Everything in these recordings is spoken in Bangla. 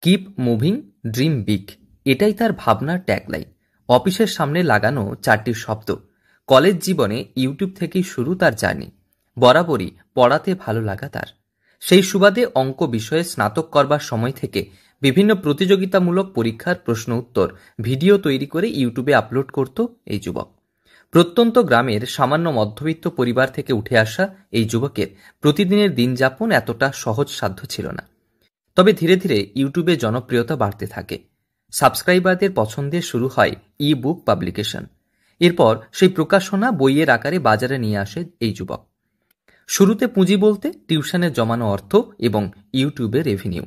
কিপ মুভিং, ড্রিম বিগ, এটাই তার ভাবনার ট্যাগলাইন। অফিসের সামনে লাগানো 4টি শব্দ। কলেজ জীবনে ইউটিউব থেকেই শুরু তার জার্নি। বরাবরই পড়াতে ভালো লাগা তার। সেই সুবাদে অঙ্ক বিষয়ে স্নাতক করবার সময় থেকে বিভিন্ন প্রতিযোগিতামূলক পরীক্ষার প্রশ্ন উত্তর ভিডিও তৈরি করে ইউটিউবে আপলোড করত এই যুবক। প্রত্যন্ত গ্রামের সামান্য মধ্যবিত্ত পরিবার থেকে উঠে আসা এই যুবকের প্রতিদিনের দিনযাপন এতটা সহজসাধ্য ছিল না। তবে ধীরে ধীরে ইউটিউবে জনপ্রিয়তা বাড়তে থাকে। সাবস্ক্রাইবারদের পছন্দে শুরু হয় ই বুক পাবলিকেশন। এরপর সেই প্রকাশনা বইয়ের আকারে বাজারে নিয়ে আসে এই যুবক। শুরুতে পুঁজি বলতে টিউশনে জমানো অর্থ এবং ইউটিউবে রেভিনিউ।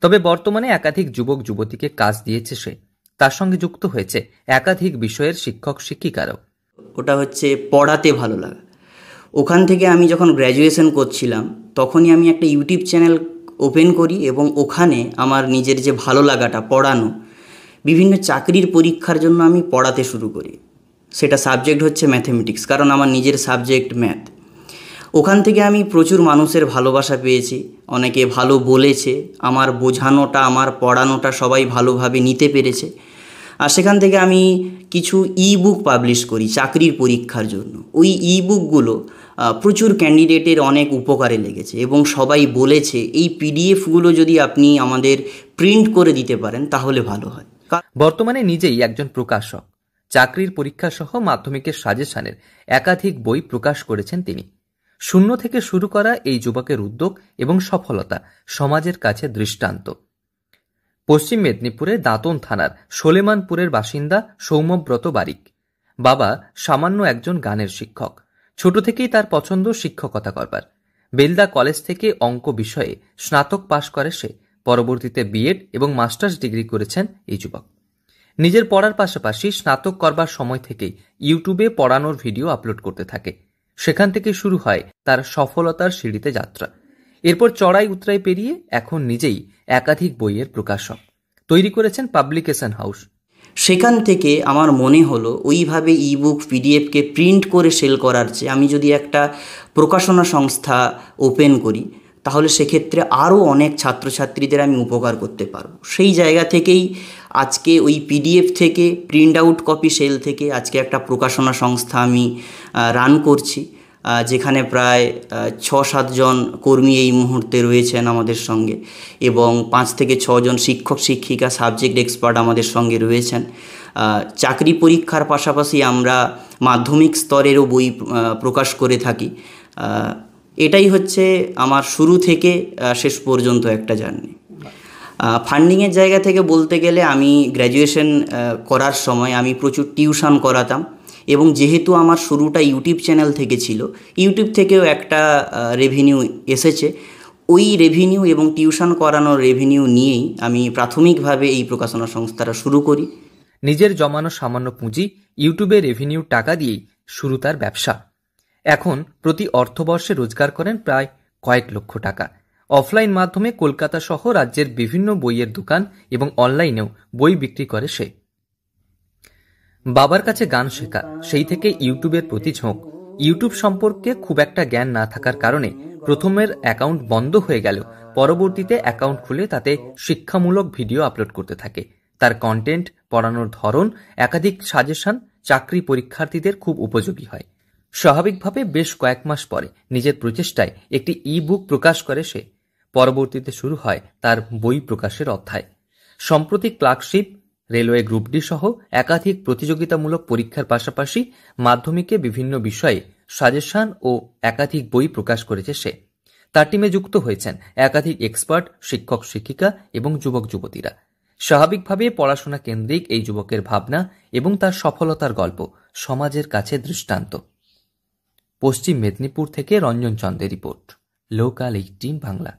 তবে বর্তমানে একাধিক যুবক যুবতীকে কাজ দিয়েছে সে। তার সঙ্গে যুক্ত হয়েছে একাধিক বিষয়ের শিক্ষক শিক্ষিকারও। ওটা হচ্ছে পড়াতে ভালো লাগা। ওখান থেকে আমি যখন গ্র্যাজুয়েশন করছিলাম তখনই আমি একটা ইউটিউব চ্যানেল ওপেন করি এবং ওখানে আমার নিজের যে ভালো লাগাটা পড়ানো, বিভিন্ন চাকরির পরীক্ষার জন্য আমি পড়াতে শুরু করি। সেটা সাবজেক্ট হচ্ছে ম্যাথমেটিক্স, কারণ আমার নিজের সাবজেক্ট ম্যাথ। ওখান থেকে আমি প্রচুর মানুষের ভালোবাসা পেয়েছি। অনেকে ভালো বলেছে, আমার বোঝানোটা আমার পড়ানোটা সবাই ভালোভাবে নিতে পেরেছে। আর সেখান থেকে আমি কিছু ই বুক পাবলিশ করি চাকরির পরীক্ষার জন্য। ওই ই বুকগুলো প্রচুর ক্যান্ডিডেটের অনেক উপকারে লেগেছে এবং সবাই বলেছে এই পিডিএফগুলো যদি আপনি আমাদের প্রিন্ট করে দিতে পারেন তাহলে ভালো হয়। বর্তমানে নিজেই একজন প্রকাশক। চাকরির পরীক্ষা সহ মাধ্যমিকের সাজেশনের একাধিক বই প্রকাশ করেছেন তিনি। শূন্য থেকে শুরু করা এই যুবকের উদ্যোগ এবং সফলতা সমাজের কাছে দৃষ্টান্ত। পশ্চিম মেদিনীপুরের দাঁতন থানার সোলেমানপুরের বাসিন্দা সৌম্যব্রত বারিক। বাবা সামান্য একজন গানের শিক্ষক। ছোট থেকেই তার পছন্দ শিক্ষকতা করবার। বেলদা কলেজ থেকে অঙ্ক বিষয়ে স্নাতক পাশ করে সে। পরবর্তীতে বিএড এবং মাস্টার্স ডিগ্রি করেছেন এই যুবক। নিজের পড়ার পাশাপাশি স্নাতক করবার সময় থেকেই ইউটিউবে পড়ানোর ভিডিও আপলোড করতে থাকে। সেখান থেকে শুরু হয় তার সফলতার সিঁড়িতে যাত্রা। এরপর চড়াই উতরাই পেরিয়ে এখন নিজেই একাধিক বইয়ের প্রকাশক। তৈরি করেছেন পাবলিকেশন হাউস। সেখান থেকে আমার মনে হলো ওইভাবে ইবুক পিডিএফকে প্রিন্ট করে সেল করার চেয়ে আমি যদি একটা প্রকাশনা সংস্থা ওপেন করি তাহলে সেক্ষেত্রে আরও অনেক ছাত্রছাত্রীদের আমি উপকার করতে পারবো। সেই জায়গা থেকেই আজকে ওই পিডিএফ থেকে প্রিন্ট আউট কপি সেল থেকে আজকে একটা প্রকাশনা সংস্থা আমি রান করছি, যেখানে প্রায় 6-7 জন কর্মী এই মুহূর্তে রয়েছেন আমাদের সঙ্গে এবং 5 থেকে 6 জন শিক্ষক শিক্ষিকা সাবজেক্ট এক্সপার্ট আমাদের সঙ্গে রয়েছেন। চাকরি পরীক্ষার পাশাপাশি আমরা মাধ্যমিক স্তরেরও বই প্রকাশ করে থাকি। এটাই হচ্ছে আমার শুরু থেকে শেষ পর্যন্ত একটা জার্নি। ফান্ডিংয়ের জায়গা থেকে বলতে গেলে আমি গ্র্যাজুয়েশন করার সময় আমি প্রচুর টিউশন করাতাম এবং যেহেতু আমার শুরুটা ইউটিউব চ্যানেল থেকে ছিল, ইউটিউব থেকেও একটা রেভিনিউ এসেছে। ওই রেভিনিউ এবং টিউশন করানোর রেভিনিউ নিয়েই আমি প্রাথমিকভাবে এই প্রকাশনা সংস্থাটা শুরু করি। নিজের জমানো সামান্য পুঁজি, ইউটিউবে রেভিনিউ টাকা দিয়েই শুরু তার ব্যবসা। এখন প্রতি অর্থবর্ষে রোজগার করেন প্রায় কয়েক লক্ষ টাকা। অফলাইন মাধ্যমে কলকাতা সহ রাজ্যের বিভিন্ন বইয়ের দোকান এবং অনলাইনেও বই বিক্রি করে সে। বাবার কাছে গান শেখা, সেই থেকে ইউটিউবের প্রতি ঝোঁক। ইউটিউব সম্পর্কে খুব একটা জ্ঞান না থাকার কারণে প্রথমের অ্যাকাউন্ট বন্ধ হয়ে গেল। পরবর্তীতে অ্যাকাউন্ট খুলে তাতে শিক্ষামূলক ভিডিও আপলোড করতে থাকে। তার কন্টেন্ট, পড়ানোর ধরন, একাধিক সাজেশন চাকরি পরীক্ষার্থীদের খুব উপযোগী হয়। স্বাভাবিকভাবে বেশ কয়েক মাস পরে নিজের প্রচেষ্টায় একটি ই বুক প্রকাশ করে সে। পরবর্তীতে শুরু হয় তার বই প্রকাশের অধ্যায়। সম্প্রতি ক্লার্কশিপ, রেলওয়ে গ্রুপ ডি সহ একাধিক প্রতিযোগিতামূলক পরীক্ষার পাশাপাশি মাধ্যমিকে বিভিন্ন বিষয়ে সাজেশন ও একাধিক বই প্রকাশ করেছে সে। তার টিমে যুক্ত হয়েছেন একাধিক এক্সপার্ট, শিক্ষক শিক্ষিকা এবং যুবক যুবতীরা। স্বাভাবিকভাবে পড়াশোনা কেন্দ্রিক এই যুবকের ভাবনা এবং তার সফলতার গল্প সমাজের কাছে দৃষ্টান্ত। পশ্চিম মেদিনীপুর থেকে রঞ্জন চন্দ্রের রিপোর্ট, লোকাল 18 বাংলা।